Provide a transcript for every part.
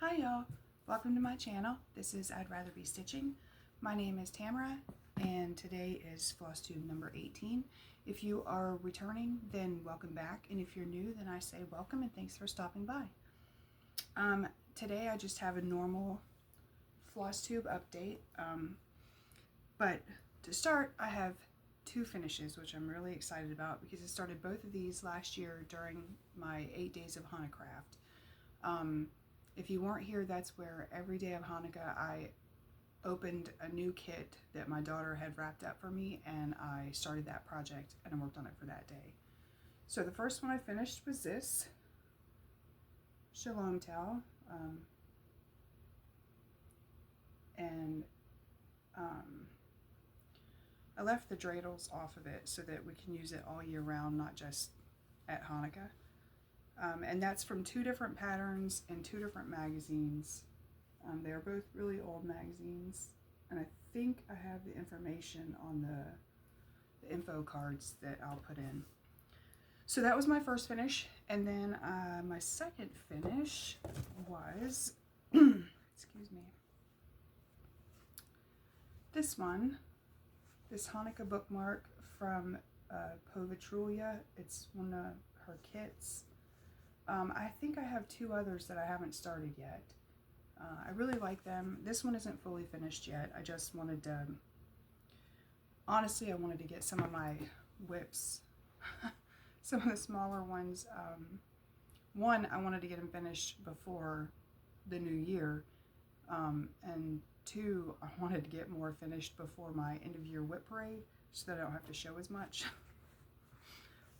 Hi y'all, welcome to my channel. This is I'd Rather Be Stitching. My name is Tamara and today is Flosstube number 18. If you are returning, then welcome back, and if you're new, then I say welcome and thanks for stopping by. Today I just have a normal Flosstube update, but to start I have two finishes which I'm really excited about because I started both of these last year during my 8 days of Hanukkah. If you weren't here, that's where every day of Hanukkah I opened a new kit that my daughter had wrapped up for me, and I started that project and I worked on it for that day. So the first one I finished was this Shalom towel, I left the dreidels off of it so that we can use it all year round, not just at Hanukkah. And that's from two different patterns and two different magazines. They're both really old magazines, and I think I have the information on the info cards that I'll put in. So that was my first finish, and then my second finish was, excuse me, this one, this Hanukkah bookmark from Povitrulia. It's one of her kits. I think I have two others that I haven't started yet. I really like them. This one isn't fully finished yet. I just wanted to, honestly, I wanted to get some of my whips, some of the smaller ones. One, I wanted to get them finished before the new year, and two, I wanted to get more finished before my end of year whip parade so that I don't have to show as much.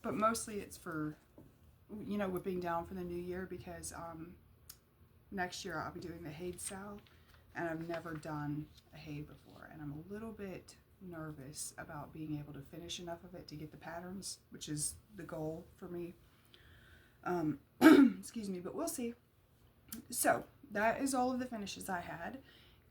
But mostly it's for, you know, whipping down for the new year, because next year I'll be doing the Haid Sal, and I've never done a Haid before, and I'm a little bit nervous about being able to finish enough of it to get the patterns, which is the goal for me. Excuse me, but we'll see. So that is all of the finishes I had,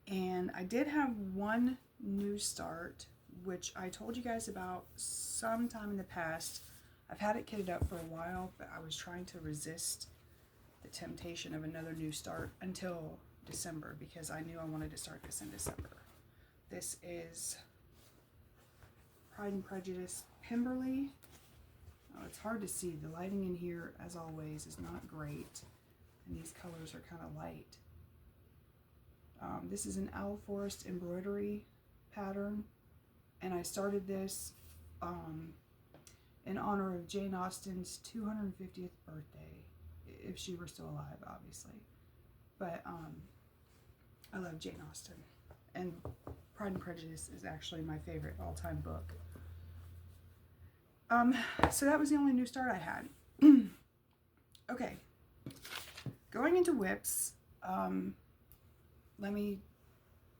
and I did have one new start, which I told you guys about sometime in the past. I've had it kitted up for a while, but I was trying to resist the temptation of another new start until December, because I knew I wanted to start this in December. This is Pride and Prejudice Pemberley. Oh, it's hard to see. The lighting in here, as always, is not great, and these colors are kind of light. This is an Owl Forest embroidery pattern, and I started this in honor of Jane Austen's 250th birthday, if she were still alive, obviously. But I love Jane Austen, and Pride and Prejudice is actually my favorite all-time book. So that was the only new start I had. Okay, going into whips, let me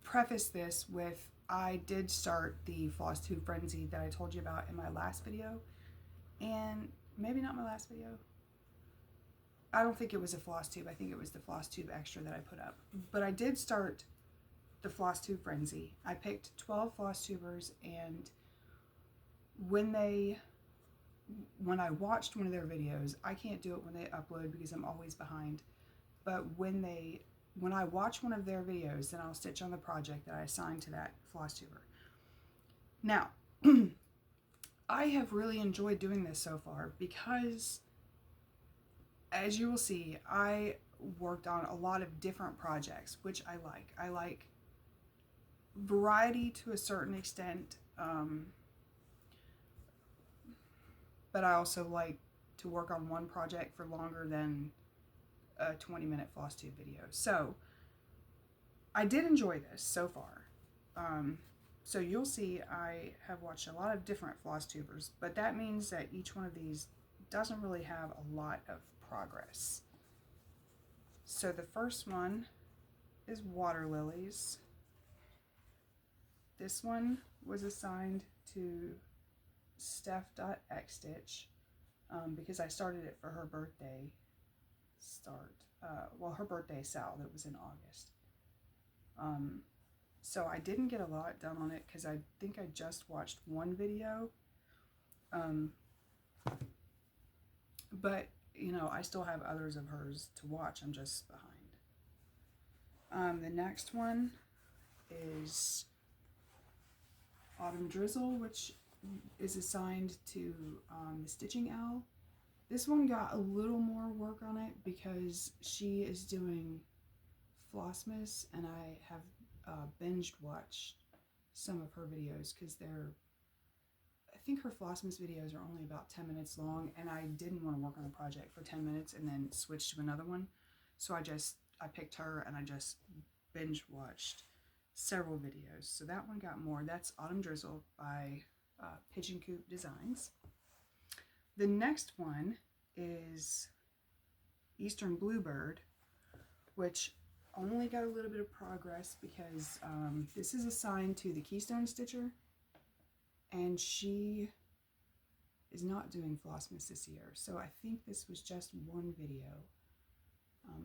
preface this with, I did start the Flosstube frenzy that I told you about in my last video, and maybe not my last video. I don't think it was a Flosstube. I think it was the Flosstube extra that I put up. But I did start the Flosstube frenzy. I picked 12 Flosstubers, and when I watched one of their videos, I can't do it when they upload because I'm always behind, but when I watch one of their videos, then I'll stitch on the project that I assigned to that Flosstuber. Now, I have really enjoyed doing this so far because, as you will see, I worked on a lot of different projects, which I like. I like variety to a certain extent, but I also like to work on one project for longer than a 20-minute Flosstube video. So I did enjoy this so far. So you'll see I have watched a lot of different Flosstubers, but that means that each one of these doesn't really have a lot of progress. So the first one is Water Lilies. This one was assigned to Steph.xstitch because I started it for her birthday her birthday sal that was in August. So I didn't get a lot done on it because I think I just watched one video. But, you know, I still have others of hers to watch. I'm just behind. The next one is Autumn Drizzle, which is assigned to the Stitching Owl. This one got a little more work on it because she is doing Flossmas, and I have binge watched some of her videos because I think her Flossmas videos are only about 10 minutes long, and I didn't want to work on a project for 10 minutes and then switch to another one. So I picked her and I just binge watched several videos. So that one got more. That's Autumn Drizzle by Pigeon Coop Designs. The next one is Eastern Bluebird, which only got a little bit of progress because this is assigned to the Keystone Stitcher, and she is not doing Flossmas this year. So I think this was just one video.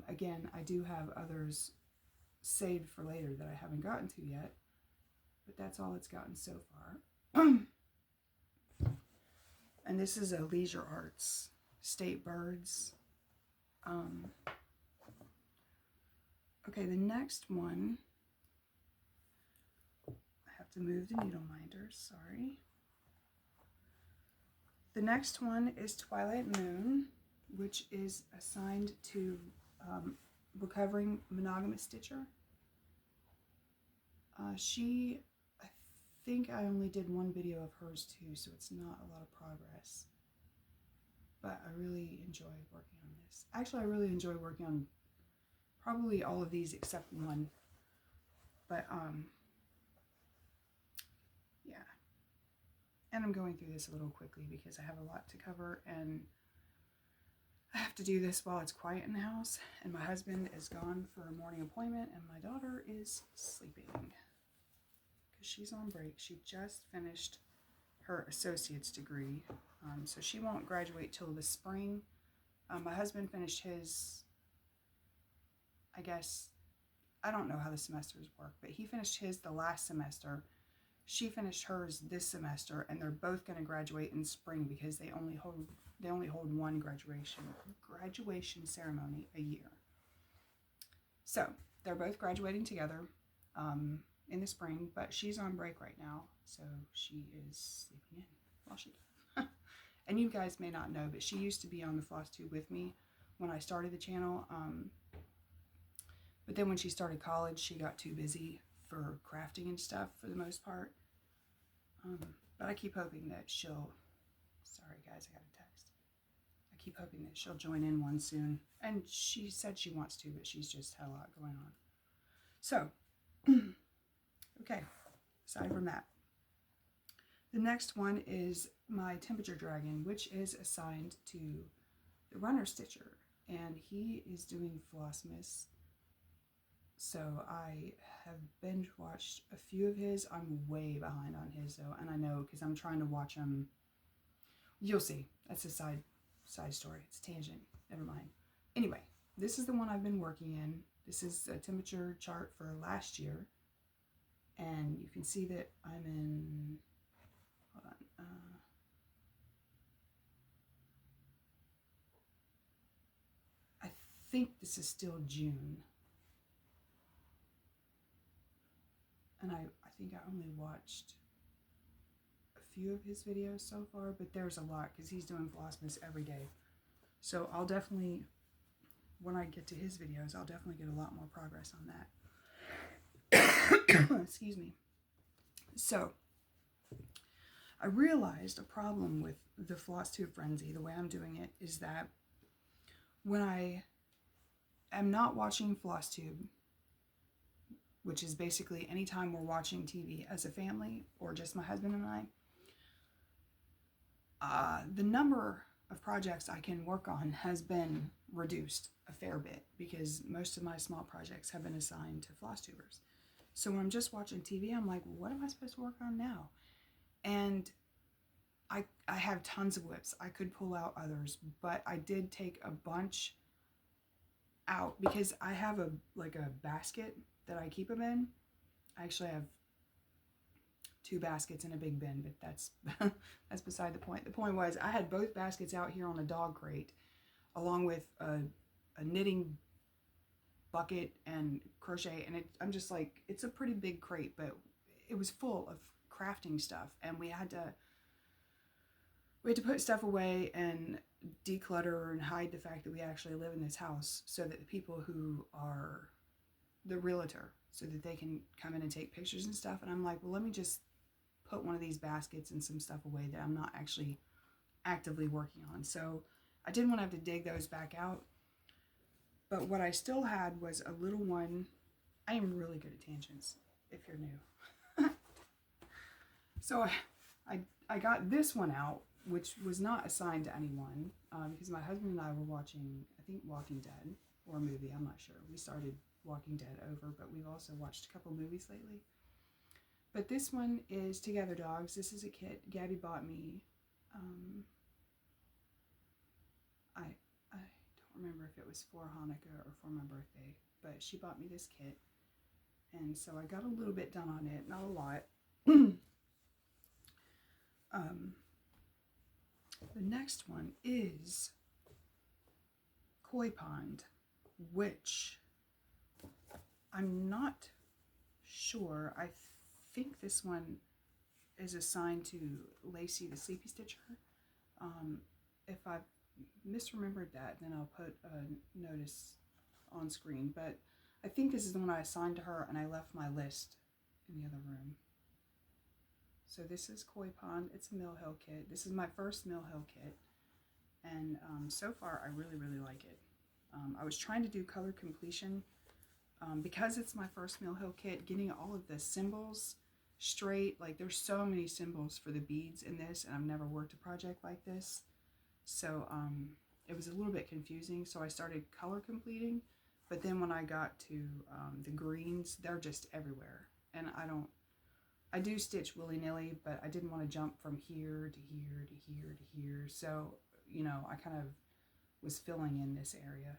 Again, I do have others saved for later that I haven't gotten to yet, but that's all it's gotten so far. And this is a Leisure Arts State Birds. Okay, the next one, I have to move the needle minders, sorry. The next one is Twilight Moon, which is assigned to Recovering Monogamous Stitcher. I think I only did one video of hers too, so it's not a lot of progress. But I really enjoy working on this. Actually, I really enjoy working on probably all of these except one. But, yeah. And I'm going through this a little quickly because I have a lot to cover, and I have to do this while it's quiet in the house, and my husband is gone for a morning appointment, and my daughter is sleeping because she's on break. She just finished her associate's degree, so she won't graduate till the spring. My husband finished his, I guess, I don't know how the semesters work, but he finished his the last semester. She finished hers this semester, and they're both going to graduate in spring because they only hold one graduation ceremony a year. So they're both graduating together in the spring, but she's on break right now, so she is sleeping in while she can. And you guys may not know, but she used to be on the Flosstube with me when I started the channel. But then when she started college, she got too busy for crafting and stuff for the most part. But I keep hoping that she'll, sorry guys, I got a text. I keep hoping that she'll join in one soon. And she said she wants to, but she's just had a lot going on. So, okay, aside from that. The next one is my Temperature Dragon, which is assigned to the Runner Stitcher. And he is doing Flossmas. So I have binge watched a few of his. I'm way behind on his though, and I know because I'm trying to watch him. You'll see. That's a side story. It's a tangent. Never mind. Anyway, this is the one I've been working in. This is a temperature chart for last year, and you can see that I'm in. Hold on. I think this is still June. And I think I only watched a few of his videos so far, but there's a lot because he's doing Flossmas every day. So I'll definitely, when I get to his videos, I'll definitely get a lot more progress on that. Excuse me. So I realized a problem with the Flosstube Frenzy, the way I'm doing it, is that when I am not watching Flosstube, which is basically anytime we're watching TV as a family or just my husband and I, the number of projects I can work on has been reduced a fair bit because most of my small projects have been assigned to Flosstubers. So when I'm just watching TV, I'm like, what am I supposed to work on now? And I have tons of whips. I could pull out others, but I did take a bunch out because I have a basket that I keep them in. I actually have 2 baskets in a big bin, but that's beside the point. The point was I had both baskets out here on a dog crate along with a knitting bucket and crochet, and I'm just like, it's a pretty big crate, but it was full of crafting stuff, and we had to put stuff away and declutter and hide the fact that we actually live in this house, so that the people who are the realtor, so that they can come in and take pictures and stuff. And I'm like, well, let me just put one of these baskets and some stuff away that I'm not actually actively working on. So I didn't want to have to dig those back out. But what I still had was a little one. I am really good at tangents, if you're new. So I got this one out, which was not assigned to anyone, because my husband and I were watching, I think, Walking Dead, or a movie, I'm not sure. We started Walking Dead over, but we've also watched a couple movies lately. But this one is Together Dogs. This is a kit Gabby bought me. I don't remember if it was for Hanukkah or for my birthday, but she bought me this kit. And so I got a little bit done on it, not a lot. The next one is Koi Pond, which I'm not sure. I think this one is assigned to Lacey, the Sleepy Stitcher. If I've misremembered that, then I'll put a notice on screen. But I think this is the one I assigned to her, and I left my list in the other room. So this is Koi Pond. It's a Mill Hill kit. This is my first Mill Hill kit, and so far I really, really like it. I was trying to do color completion because it's my first Mill Hill kit, getting all of the symbols straight. Like, there's so many symbols for the beads in this, and I've never worked a project like this. So it was a little bit confusing, so I started color completing. But then when I got to the greens, they're just everywhere. And I do stitch willy-nilly, but I didn't want to jump from here to here to here to here. So, you know, I kind of was filling in this area.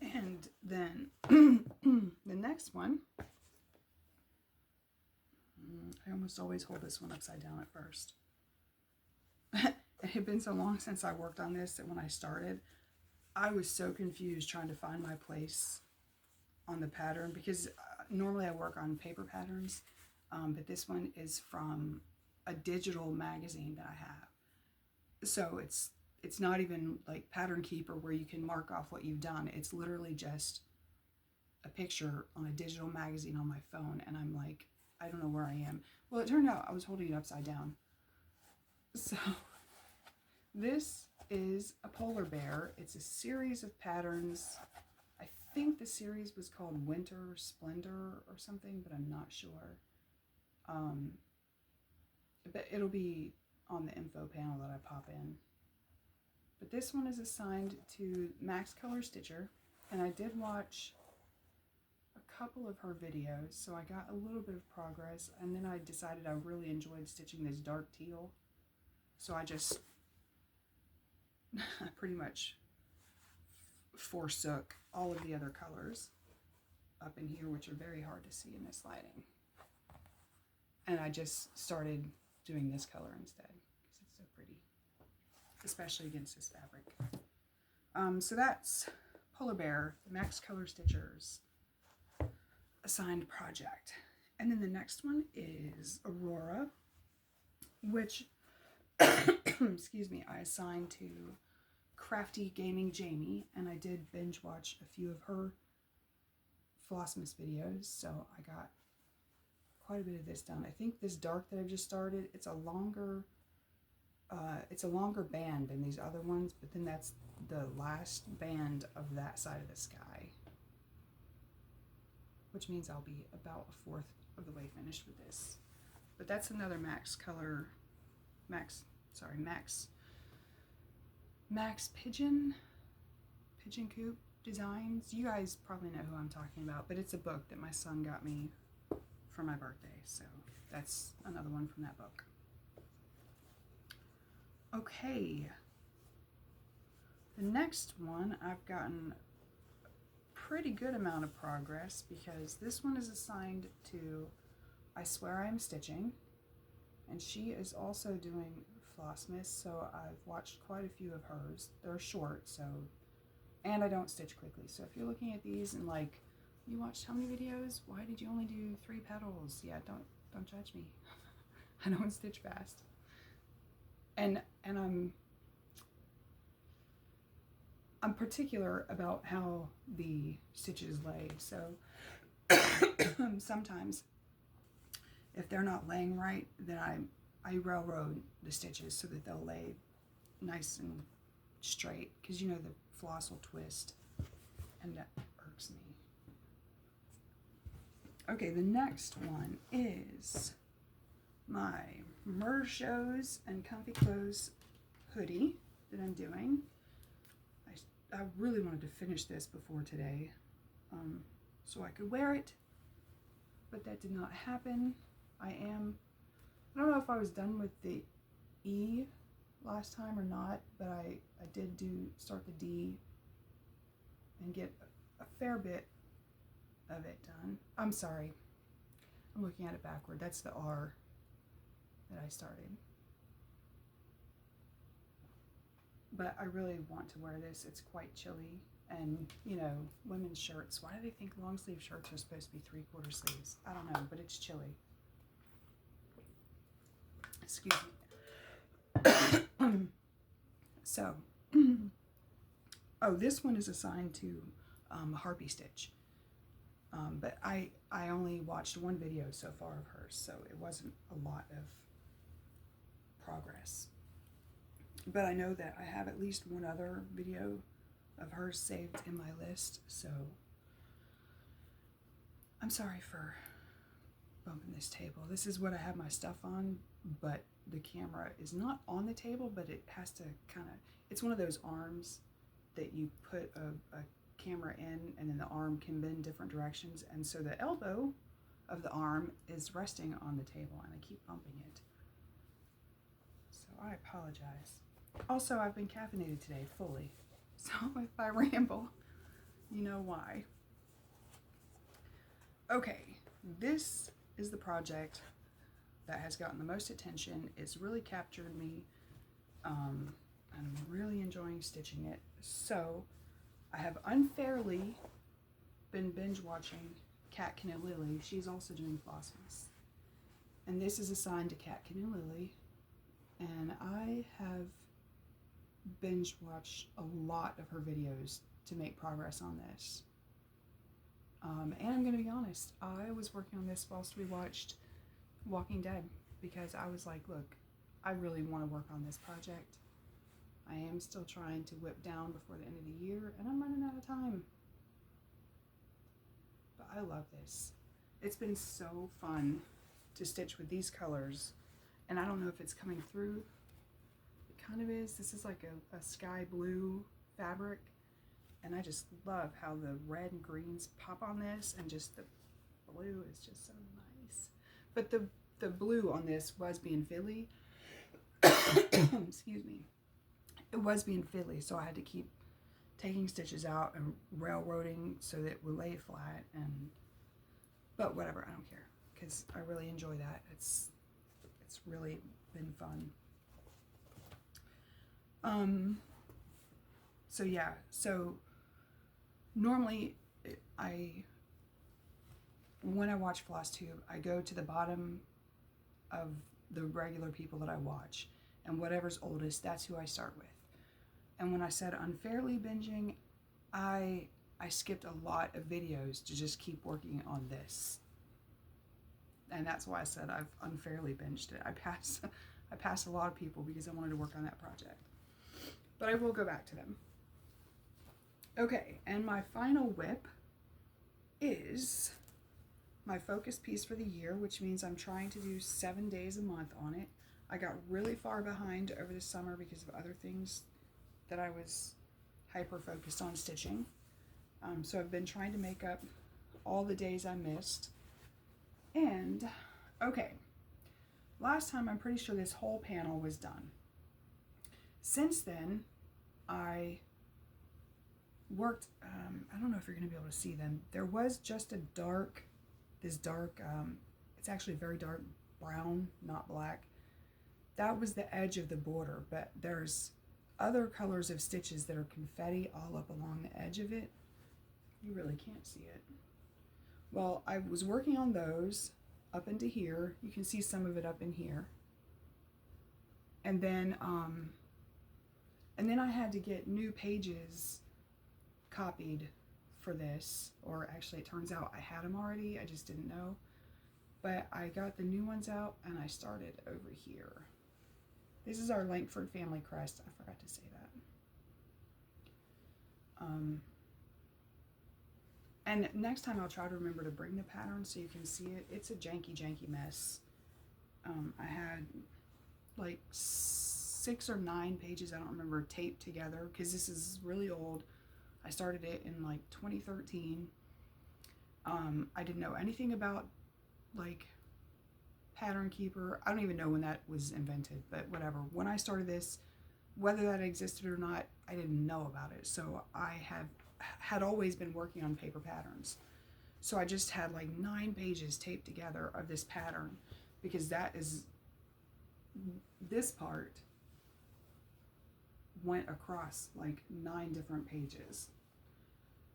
And then the next one, I almost always hold this one upside down at first. It had been so long since I worked on this that when I started, I was so confused trying to find my place on the pattern, because normally I work on paper patterns, but this one is from a digital magazine that I have. So it's not even like Pattern Keeper where you can mark off what you've done. It's literally just a picture on a digital magazine on my phone, and I'm like, I don't know where I am. Well, it turned out I was holding it upside down. So this is a polar bear. It's a series of patterns. I think the series was called Winter Splendor or something, but I'm not sure. But it'll be on the info panel that I pop in. But this one is assigned to Max Color Stitcher, and I did watch a couple of her videos, so I got a little bit of progress, and then I decided I really enjoyed stitching this dark teal. So I just pretty much forsook all of the other colors up in here, which are very hard to see in this lighting. And I just started doing this color instead, because it's so pretty, especially against this fabric. So that's Polar Bear, Max Color Stitchers assigned project. And then the next one is Aurora, which excuse me, I assigned to Crafty Gaming Jamie, and I did binge watch a few of her Flossmas videos, so I got quite a bit of this done. I think this dark that I've just started, it's a longer band than these other ones, but then that's the last band of that side of the sky, which means I'll be about a fourth of the way finished with this. But that's another Max Pigeon Coop Designs. You guys probably know who I'm talking about, but it's a book that my son got me for my birthday, so that's another one from that book. Okay, the next one I've gotten a pretty good amount of progress, because this one is assigned to I Swear I Am Stitching, and she is also doing Flossmas, so I've watched quite a few of hers. They're short, so, and I don't stitch quickly. So if you're looking at these and like, you watched how many videos? Why did you only do 3 petals? Yeah, don't judge me. I don't stitch fast. And I'm particular about how the stitches lay. So sometimes if they're not laying right, then I railroad the stitches so that they'll lay nice and straight, because you know the floss will twist, and that irks me. Okay, the next one is my Mer Shows and Comfy Clothes hoodie that I'm doing. I really wanted to finish this before today, so I could wear it, but that did not happen. I don't know if I was done with the E last time or not, but I did start the D and get a fair bit of it done. I'm sorry, I'm looking at it backward. That's the R that I started. But I really want to wear this. It's quite chilly, and you know, women's shirts, why do they think long sleeve shirts are supposed to be 3/4 sleeves? I don't know, but it's chilly. Excuse me. So, oh, this one is assigned to Harpy Stitch, but I only watched one video so far of hers, so it wasn't a lot of progress. But I know that I have at least one other video of hers saved in my list, so I'm sorry for bumping this table. This is what I have my stuff on, but the camera is not on the table, but it has to kind of, it's one of those arms that you put a camera in, and then the arm can bend different directions, and so the elbow of the arm is resting on the table, and I keep bumping it. So I apologize. Also, I've been caffeinated today fully, so if I ramble, you know why. Okay, this is the project that has gotten the most attention. It's really captured me. I'm really enjoying stitching it. So I have unfairly been binge watching Cat Canoe Lily. She's also doing Flossmas, and this is assigned to Cat Canoe Lily, and I have binge watched a lot of her videos to make progress on this. And I'm going to be honest, I was working on this whilst we watched Walking Dead, because I was like, look, I really want to work on this project. I am still trying to whip down before the end of the year, and I'm running out of time. But I love this. It's been so fun to stitch with these colors, and I don't know if it's coming through. It kind of is. This is like a sky blue fabric, and I just love how the red and greens pop on this, and just the blue is just so nice. But the blue on this was being fiddly. Excuse me. It was being fiddly, so I had to keep taking stitches out and railroading so that it would lay flat. But whatever, I don't care, because I really enjoy that. It's really been fun. So yeah, so normally when I watch Flosstube, I go to the bottom of the regular people that I watch, and whatever's oldest, that's who I start with. And when I said unfairly binging, I skipped a lot of videos to just keep working on this. And that's why I said I've unfairly binged it. I passed a lot of people because I wanted to work on that project. But I will go back to them. Okay, and my final whip is my focus piece for the year, which means I'm trying to do 7 days a month on it. I got really far behind over the summer because of other things that I was hyper focused on stitching. So I've been trying to make up all the days I missed. And okay, last time I'm pretty sure this whole panel was done. Since then, I worked, I don't know if you're going to be able to see them. There was just this dark, it's actually very dark brown, not black, that was the edge of the border, but there's other colors of stitches that are confetti all up along the edge of it. You really can't see it. Well, I was working on those up into here. You can see some of it up in here. And then I had to get new pages copied for this, or actually it turns out I had them already, I just didn't know. But I got the new ones out and I started over here. This is our Langford family crest. I forgot to say that. And next time I'll try to remember to bring the pattern so you can see it. It's a janky mess. I had like 6 or 9 pages, I don't remember, taped together because this is really old. I started it in like 2013. I didn't know anything about like Pattern Keeper. I don't even know when that was invented, but whatever. When I started this, whether that existed or not, I didn't know about it. So I had always been working on paper patterns. So I just had like 9 pages taped together of this pattern because that is, this part went across like 9 different pages.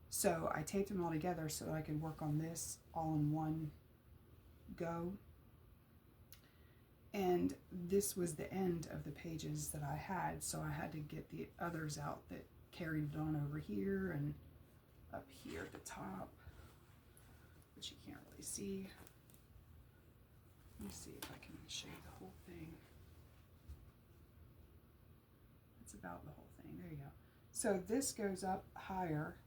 So I taped them all together so that I could work on this all in one go. And this was the end of the pages that I had, so I had to get the others out that carried it on over here and up here at the top, which you can't really see. Let me see if I can show you the whole thing. It's about the whole thing. There you go. So this goes up higher,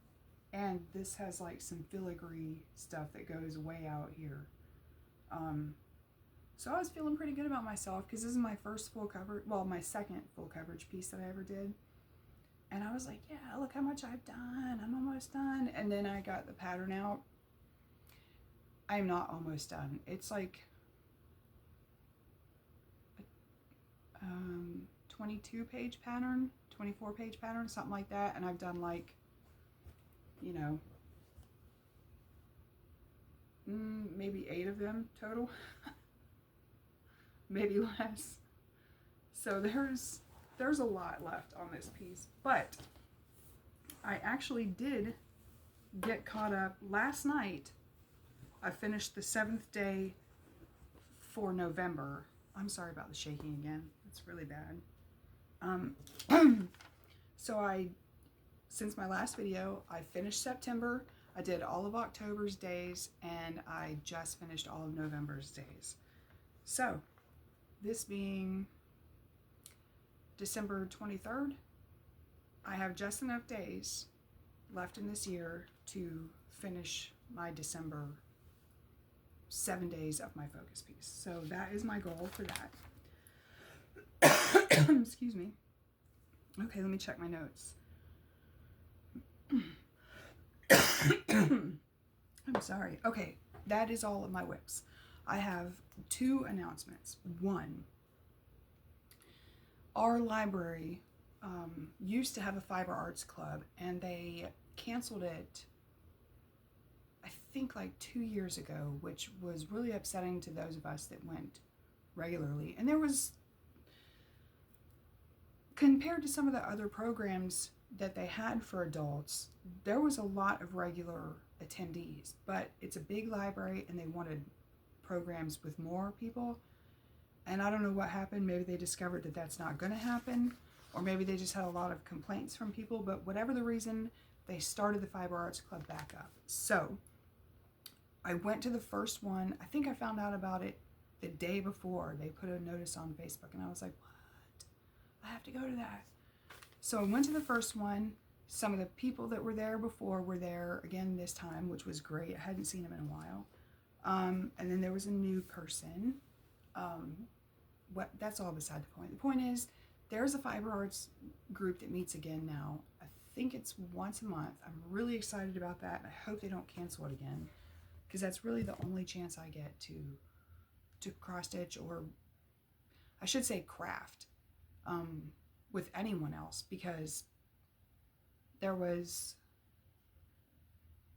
and this has like some filigree stuff that goes way out here. So I was feeling pretty good about myself because this is my first full coverage, well, my second full coverage piece that I ever did. And I was like, yeah, look how much I've done. I'm almost done. And then I got the pattern out. I'm not almost done. It's like 22 page pattern, 24 page pattern, something like that. And I've done like, you know, maybe 8 of them total. Maybe less. So there's a lot left on this piece, but I actually did get caught up last night. I finished the 7th day for November. I'm sorry about the shaking again. It's really bad. So since my last video, I finished September. I did all of October's days, and I just finished all of November's days. So this being December 23rd, I have just enough days left in this year to finish my December 7 days of my focus piece. So that is my goal for that. Excuse me. Okay, let me check my notes. I'm sorry. Okay, that is all of my whips. I have 2 announcements. One, our library used to have a fiber arts club, and they canceled it, I think like 2 years ago, which was really upsetting to those of us that went regularly. And there was, compared to some of the other programs that they had for adults, there was a lot of regular attendees, but it's a big library and they wanted programs with more people. And I don't know what happened. Maybe they discovered that that's not going to happen, or maybe they just had a lot of complaints from people, but whatever the reason, they started the Fiber Arts Club back up. So I went to the first one. I think I found out about it the day before. They put a notice on Facebook and I was like, what? I have to go to that. So I went to the first one. Some of the people that were there before were there again this time, which was great. I hadn't seen them in a while. And then there was a new person. That's all beside the point. The point is, there's a fiber arts group that meets again now. I think it's once a month. I'm really excited about that. I hope they don't cancel it again, because that's really the only chance I get to cross stitch, or I should say craft, with anyone else, because there was,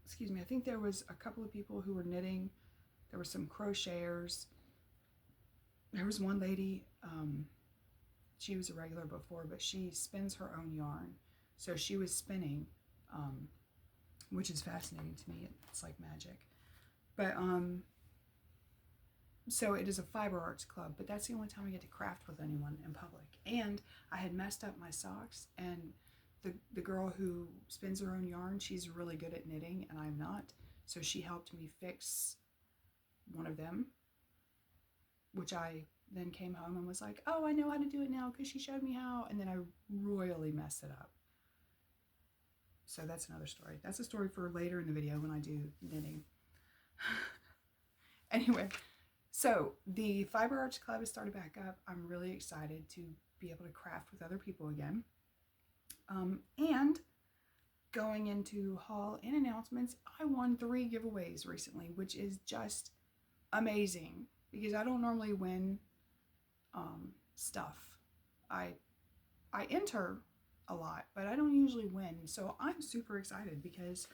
excuse me, I think there was a couple of people who were knitting. There were some crocheters. There was one lady she was a regular before, but she spins her own yarn. So she was spinning, which is fascinating to me. It's like magic. But so it is a fiber arts club, but that's the only time I get to craft with anyone in public. And I had messed up my socks, and the girl who spins her own yarn, she's really good at knitting and I'm not. So she helped me fix one of them, which I then came home and was like, oh, I know how to do it now because she showed me how. And then I royally messed it up. So that's another story. That's a story for later in the video when I do knitting. Anyway, so the Fiber Arts Club has started back up. I'm really excited to be able to craft with other people again. And going into haul and announcements, I won 3 giveaways recently, which is just amazing because I don't normally win stuff. I enter a lot, but I don't usually win. So I'm super excited because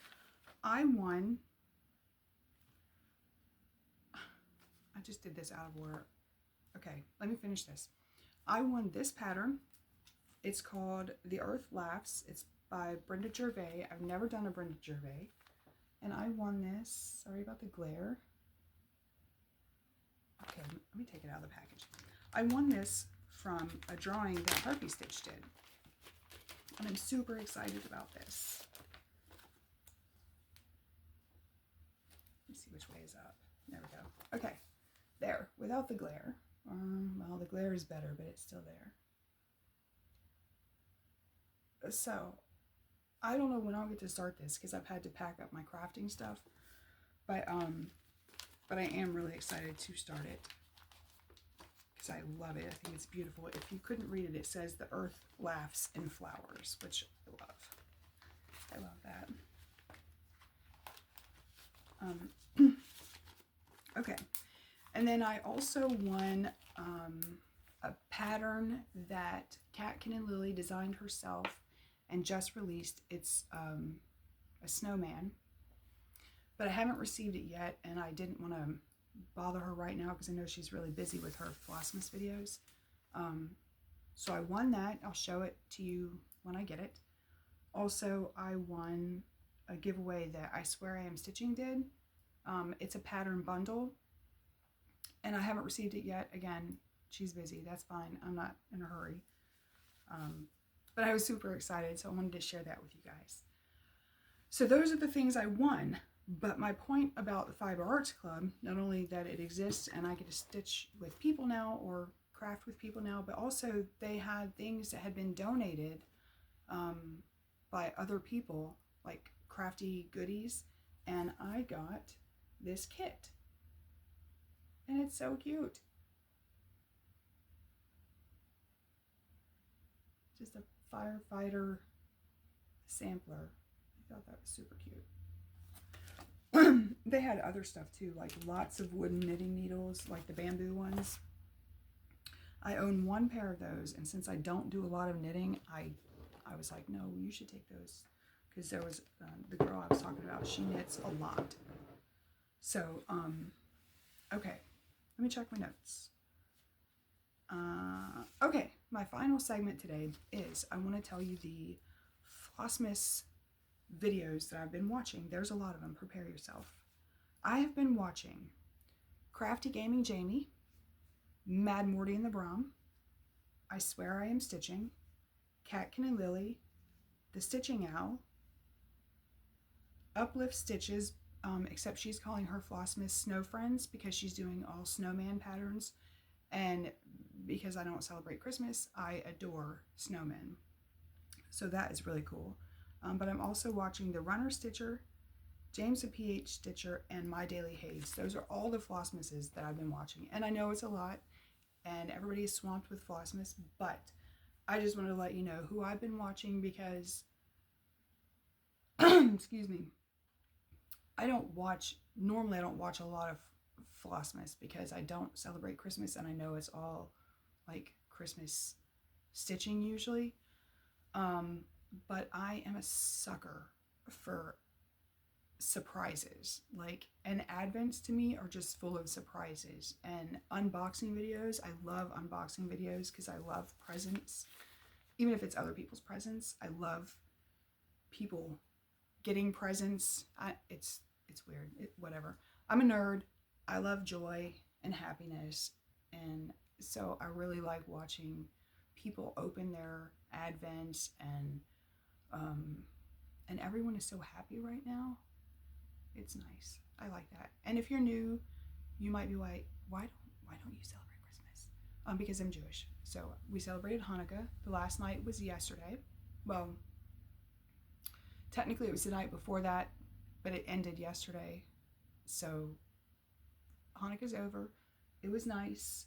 I won. I just did this out of order. Okay, let me finish this. I won this pattern. It's called The Earth Laughs. It's by Brenda Gervais. I've never done a Brenda Gervais. And I won this. Sorry about the glare. Okay, let me take it out of the package. I won this from a drawing that Harpy Stitch did. And I'm super excited about this. Let me see which way is up. There we go. Okay, there, without the glare. Well, the glare is better, but it's still there. So, I don't know when I'll get to start this because I've had to pack up my crafting stuff. But I am really excited to start it because I love it. I think it's beautiful. If you couldn't read it, it says The Earth Laughs in Flowers, which I love. I love that. Okay. And then I also won a pattern that Catkin and Lily designed herself and just released. It's a snowman, but I haven't received it yet, and I didn't want to bother her right now because I know she's really busy with her Flossmas videos. So I won that. I'll show it to you when I get it. Also, I won a giveaway that I Swear I Am Stitching did. It's a pattern bundle, and I haven't received it yet. Again, she's busy. That's fine. I'm not in a hurry. But I was super excited, so I wanted to share that with you guys. So those are the things I won. But my point about the Fiber Arts Club, not only that it exists and I get to stitch with people now or craft with people now, but also they had things that had been donated by other people, like crafty goodies, and I got this kit. And it's so cute. Just a firefighter sampler. I thought that was super cute. They had other stuff too, like lots of wooden knitting needles, like the bamboo ones. I own 1 pair of those, and since I don't do a lot of knitting, I was like, no, you should take those, because there was the girl I was talking about, she knits a lot. So, okay, let me check my notes. Okay, my final segment today is I want to tell you the Flossmas videos that I've been watching. There's a lot of them. Prepare yourself. I have been watching Crafty Gaming Jamie, Mad Morty and the Brom, I Swear I Am Stitching, Catkin and Lily, The Stitching Owl, Uplift Stitches, except she's calling her Flossmas Snow Friends because she's doing all snowman patterns, and because I don't celebrate Christmas, I adore snowmen. So that is really cool. But I'm also watching The Runner Stitcher, James the PH Stitcher, and My Daily Haze. Those are all the Flossmases that I've been watching. And I know it's a lot, and everybody is swamped with Flossmas, but I just wanted to let you know who I've been watching because, excuse me, normally I don't watch a lot of Flossmas because I don't celebrate Christmas, and I know it's all like Christmas stitching usually. But I am a sucker for surprises. Like, and Advents to me are just full of surprises. And unboxing videos, I love unboxing videos because I love presents. Even if it's other people's presents, I love people getting presents. It's weird, whatever. I'm a nerd. I love joy and happiness, and so I really like watching people open their Advents, and everyone is so happy right now. It's nice. I like that. And if you're new, you might be like, why don't you celebrate Christmas? Because I'm Jewish. So we celebrated Hanukkah. The last night was yesterday. Well, technically it was the night before that, but it ended yesterday. So Hanukkah's over. It was nice.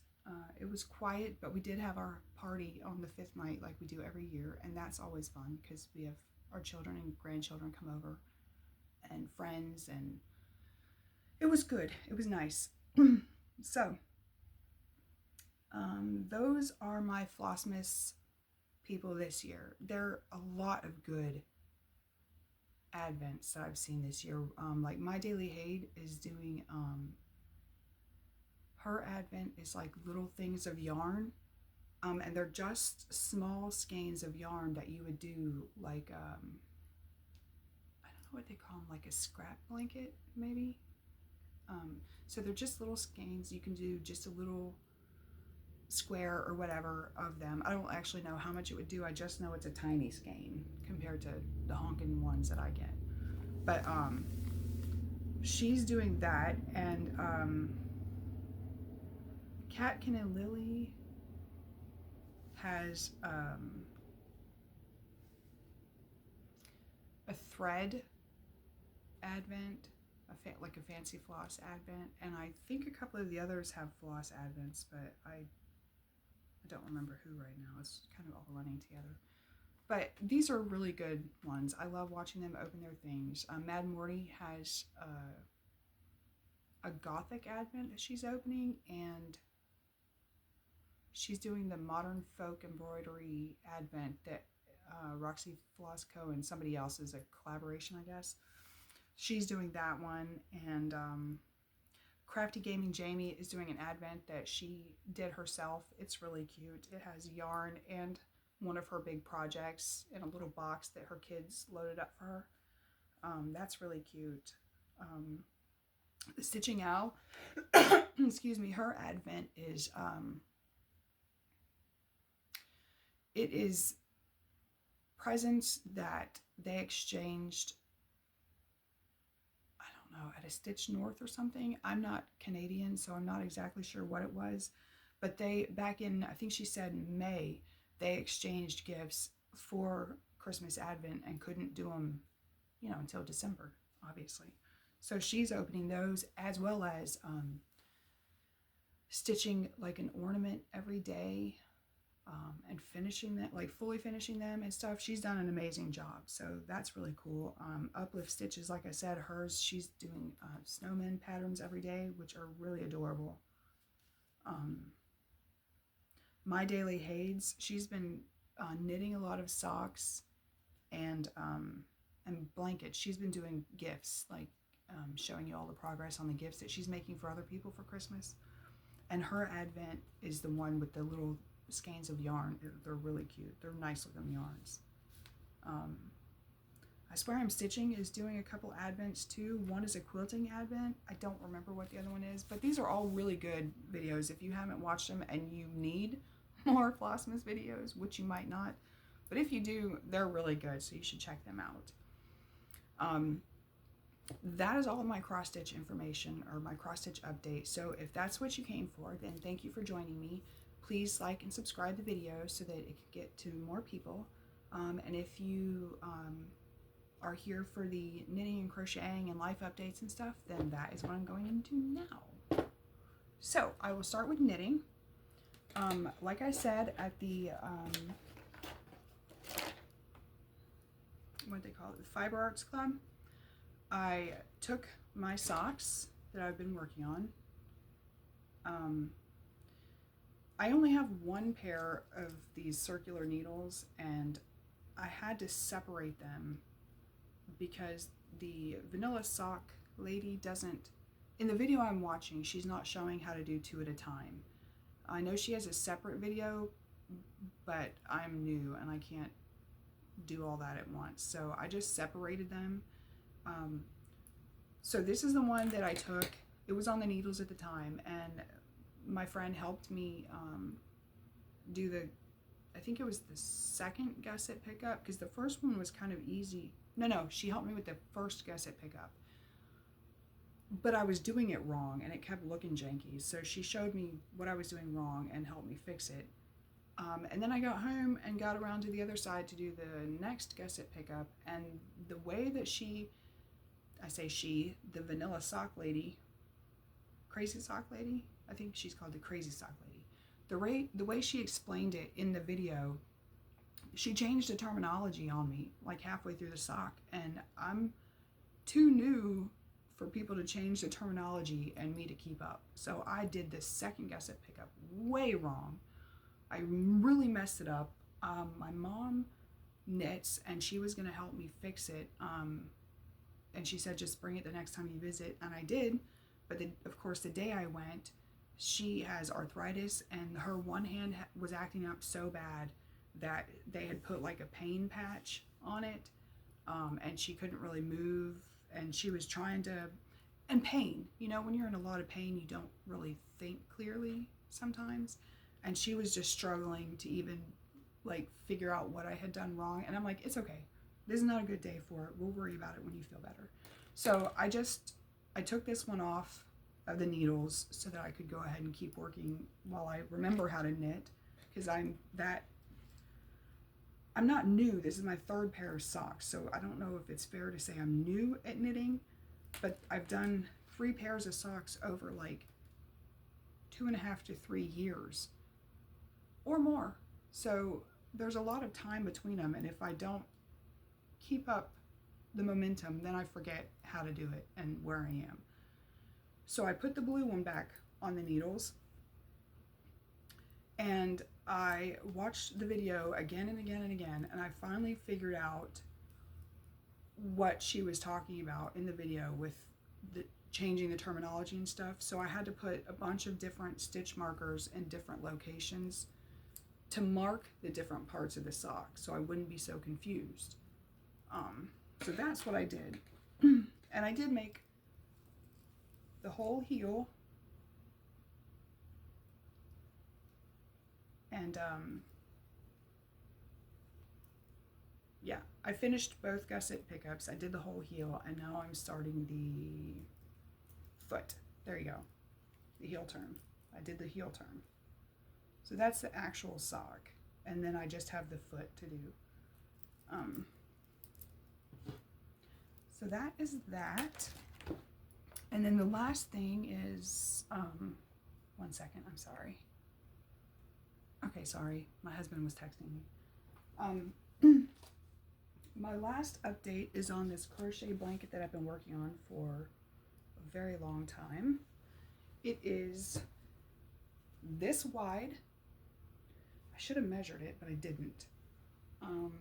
It was quiet, but we did have our party on the 5th night like we do every year, and that's always fun because we have our children and grandchildren come over and friends, and it was good. It was nice. So those are my Flossmas people this year. There are a lot of good Advents that I've seen this year. Like My Daily Hade is doing her Advent is like little things of yarn, and they're just small skeins of yarn that you would do like I don't know what they call them, like a scrap blanket maybe. So they're just little skeins. You can do just a little square or whatever of them. I don't actually know how much it would do. I just know it's a tiny skein compared to the honking ones that I get. But she's doing that, and Catkin and Lily has a thread Advent, like a fancy floss Advent, and I think a couple of the others have floss Advents, but I don't remember who right now. It's kind of all running together. But these are really good ones. I love watching them open their things. Mad Morty has a Gothic Advent that she's opening, and she's doing the Modern Folk Embroidery Advent that Roxy Flossco and somebody else is a collaboration, I guess. She's doing that one, and Crafty Gaming Jamie is doing an Advent that she did herself. It's really cute. It has yarn and one of her big projects in a little box that her kids loaded up for her. That's really cute. The Stitching Owl, excuse me, her Advent is it is presents that they exchanged, I don't know, at a Stitch North or something. I'm not Canadian, so I'm not exactly sure what it was. But they, back in, I think she said May, they exchanged gifts for Christmas Advent and couldn't do them, until December, obviously. So she's opening those, as well as stitching like an ornament every day. And finishing that, like fully finishing them and stuff. She's done an amazing job, so that's really cool. Uplift Stitches, like I said, hers, she's doing snowman patterns every day, which are really adorable. My Daily Hades, she's been knitting a lot of socks and blankets. She's been doing gifts, like showing you all the progress on the gifts that she's making for other people for Christmas. And her Advent is the one with the little skeins of yarn. They're really cute. They're nice looking yarns. I Swear I'm Stitching is doing a couple Advents too. One is a quilting Advent. I don't remember what the other one is, but these are all really good videos. If you haven't watched them and you need more Flossmas videos, which you might not, but if you do, they're really good, so you should check them out. That is all my cross stitch information, or my cross stitch update. So if that's what you came for, then thank you for joining me. Please like and subscribe the video so that it can get to more people. And if you are here for the knitting and crocheting and life updates and stuff, then that is what I'm going into now. So I will start with knitting. Like I said at the what they call it, the Fiber Arts Club, I took my socks that I've been working on. I only have one pair of these circular needles, and I had to separate them because the vanilla sock lady doesn't, in the video I'm watching, she's not showing how to do 2 at a time. I know she has a separate video, but I'm new and I can't do all that at once. So I just separated them. So this is the one that I took. It was on the needles at the time, and my friend helped me do the, I think it was the second gusset pickup, because the first one was kind of easy. No, she helped me with the first gusset pickup. But I was doing it wrong and it kept looking janky. So she showed me what I was doing wrong and helped me fix it. And then I got home and got around to the other side to do the next gusset pickup. And the way that the vanilla sock lady, crazy sock lady, I think she's called the crazy sock lady. The way she explained it in the video, she changed the terminology on me like halfway through the sock. And I'm too new for people to change the terminology and me to keep up. So I did the second gusset pickup way wrong. I really messed it up. My mom knits and she was going to help me fix it. And she said, just bring it the next time you visit. And I did. But then, of course, the day I went, she has arthritis and her one hand was acting up so bad that they had put like a pain patch on it. And she couldn't really move. And she was trying to, and pain, you know, when you're in a lot of pain, you don't really think clearly sometimes. And she was just struggling to even like figure out what I had done wrong. And I'm like, it's okay. This is not a good day for it. We'll worry about it when you feel better. So I took this one off of the needles so that I could go ahead and keep working while I remember how to knit, because I'm not new. This is my 3rd pair of socks. So I don't know if it's fair to say I'm new at knitting, but I've done 3 pairs of socks over like 2.5 to 3 years or more. So there's a lot of time between them. And if I don't keep up the momentum, then I forget how to do it and where I am. So I put the blue one back on the needles and I watched the video again and again and again, and I finally figured out what she was talking about in the video with the changing the terminology and stuff. So I had to put a bunch of different stitch markers in different locations to mark the different parts of the sock so I wouldn't be so confused. So that's what I did. And I did make the whole heel. And yeah, I finished both gusset pickups. I did the whole heel, and now I'm starting the foot. There you go, the heel turn. I did the heel turn. So that's the actual sock, and then I just have the foot to do. So that is that. And then the last thing is, 1 second, I'm sorry. Okay, sorry, my husband was texting me. My last update is on this crochet blanket that I've been working on for a very long time. It is this wide. I should have measured it, but I didn't. And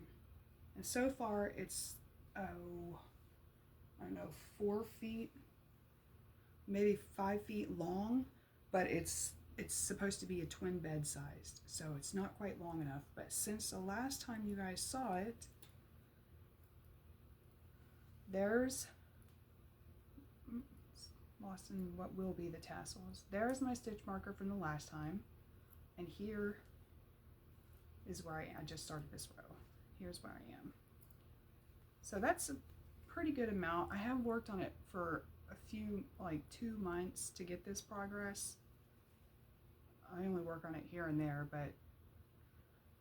so far it's, I don't know, 4 feet, maybe 5 feet long, but it's supposed to be a twin bed sized, so it's not quite long enough. But since the last time you guys saw it, there's, lost in what will be the tassels. There's my stitch marker from the last time, and here is where I just started this row. Here's where I am. So that's a pretty good amount. I have worked on it for a few, like 2 months to get this progress. I only work on it here and there, but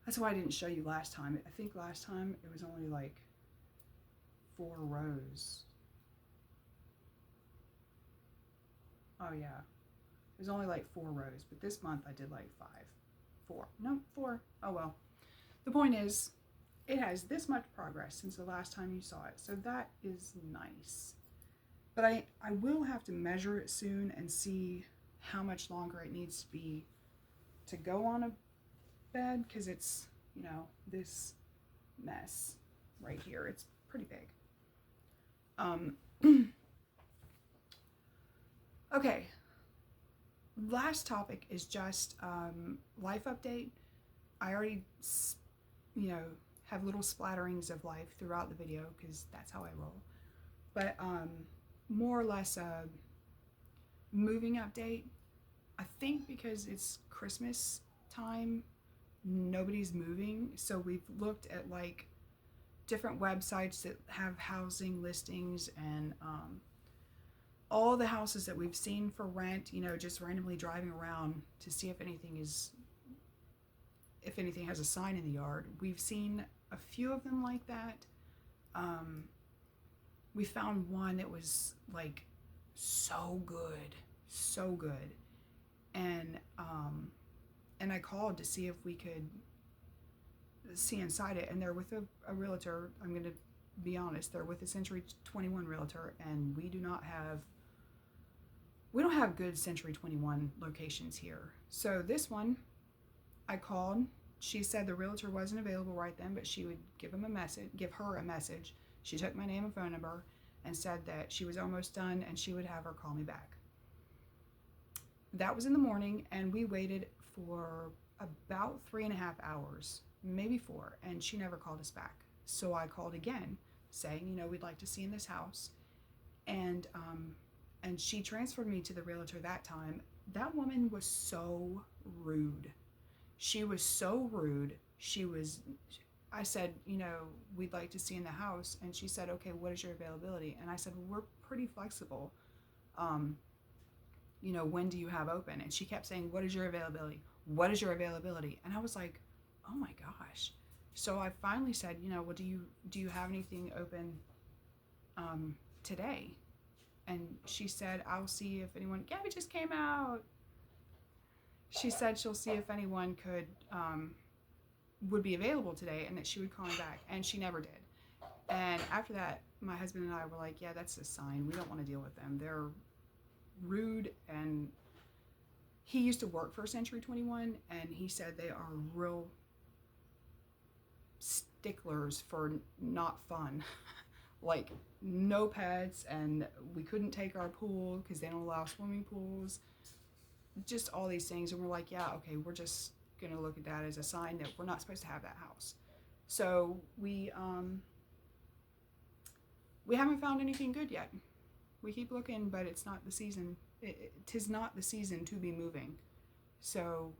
that's why I didn't show you last time. I think last time it was only like 4 rows. Oh yeah, it was only like 4 rows, but this month I did like 4. Oh well. The point is, it has this much progress since the last time you saw it, so that is nice. But I will have to measure it soon and see how much longer it needs to be to go on a bed, because it's, you know, this mess right here. It's pretty big. Um, okay. Last topic is just life update. I already, have little splatterings of life throughout the video because that's how I roll. But more or less a moving update. I think because it's Christmas time, nobody's moving. So we've looked at like different websites that have housing listings and all the houses that we've seen for rent, just randomly driving around to see if anything has a sign in the yard. We've seen a few of them like that. We found one that was like so good. And I called to see if we could see inside it, and they're with a realtor. I'm going to be honest, they're with a Century 21 realtor, and we don't have good Century 21 locations here. So this one, I called. She said the realtor wasn't available right then, but she would give her a message. She took my name and phone number and said that she was almost done and she would have her call me back. That was in the morning, and we waited for about 3.5 hours, maybe 4, and she never called us back. So I called again saying, we'd like to see in this house. And she transferred me to the realtor that time. That woman was so rude. She was so rude. I said, we'd like to see in the house. And she said, okay, what is your availability? And I said, well, we're pretty flexible. When do you have open? And she kept saying, what is your availability? What is your availability? And I was like, oh my gosh. So I finally said, well, do you have anything open today? And she said, I'll see if anyone, Gabby just came out. She said she'll see if anyone would be available today and that she would call me back. And she never did. And after that, my husband and I were like, yeah, that's a sign. We don't want to deal with them. They're rude. And he used to work for Century 21, and he said they are real sticklers for not fun. Like no pets, and we couldn't take our pool because they don't allow swimming pools. Just all these things, and we're like, yeah, okay, we're just gonna look at that as a sign that we're not supposed to have that house. So we haven't found anything good yet. We keep looking, but it's not the season. Tis not the season to be moving. So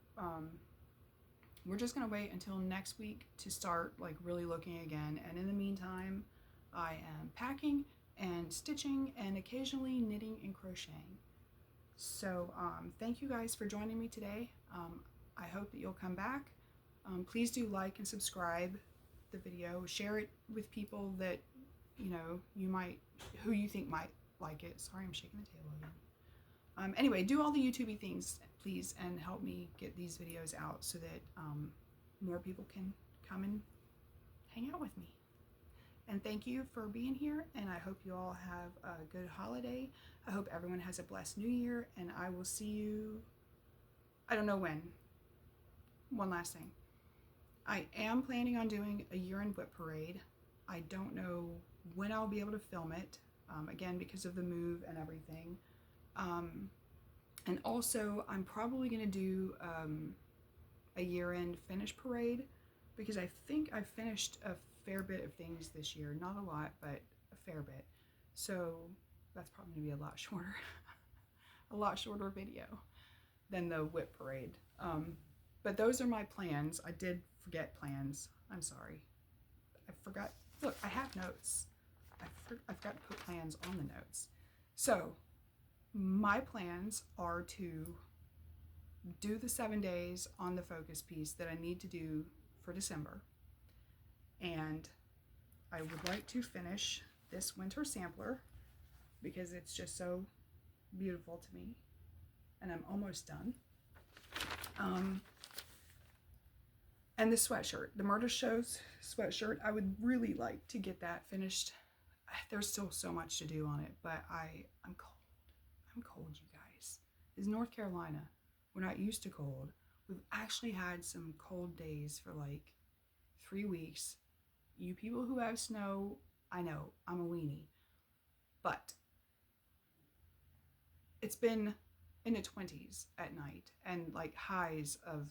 we're just gonna wait until next week to start like really looking again. And in the meantime, I am packing and stitching and occasionally knitting and crocheting. So thank you guys for joining me today. I hope that you'll come back. Please do like and subscribe the video. Share it with people that who you think might like it. Sorry, I'm shaking the table again. Anyway, do all the YouTubey things, please, and help me get these videos out so that more people can come and hang out with me. And thank you for being here, and I hope you all have a good holiday. I hope everyone has a blessed new year, and I will see you, I don't know when. One last thing. I am planning on doing a year-end whip parade. I don't know when I'll be able to film it, again, because of the move and everything. And also, I'm probably going to do a year-end finish parade, because I think I finished a fair bit of things this year. Not a lot, but a fair bit. So that's probably going to be a lot shorter. A lot shorter video than the whip parade. But those are my plans. I did forget plans. I'm sorry. I forgot. Look, I have notes. I forgot to put plans on the notes. So my plans are to do the 7 days on the focus piece that I need to do for December. And I would like to finish this winter sampler because it's just so beautiful to me. And I'm almost done. And the sweatshirt, the Murder Shows sweatshirt, I would really like to get that finished. There's still so much to do on it, but I'm cold. I'm cold, you guys. It's North Carolina. We're not used to cold. We've actually had some cold days for like 3 weeks. You people who have snow, I know, I'm a weenie. but it's been in the 20s at night and like highs of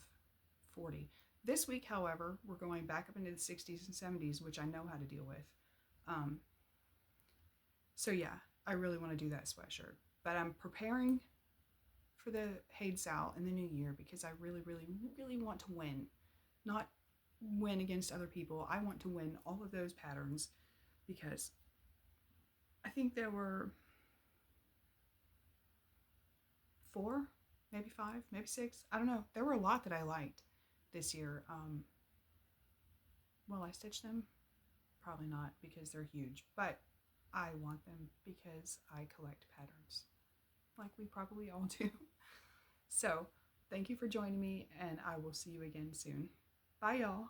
40. This week, however, we're going back up into the 60s and 70s, which I know how to deal with. So yeah, I really want to do that sweatshirt, but I'm preparing for the Haid Sal in the new year because I really, really, really want to win. Not win against other people. I want to win all of those patterns because I think there were 4, maybe 5, maybe 6. I don't know. There were a lot that I liked this year. Will I stitch them? Probably not because they're huge, but I want them because I collect patterns like we probably all do. So thank you for joining me, and I will see you again soon. Bye, y'all.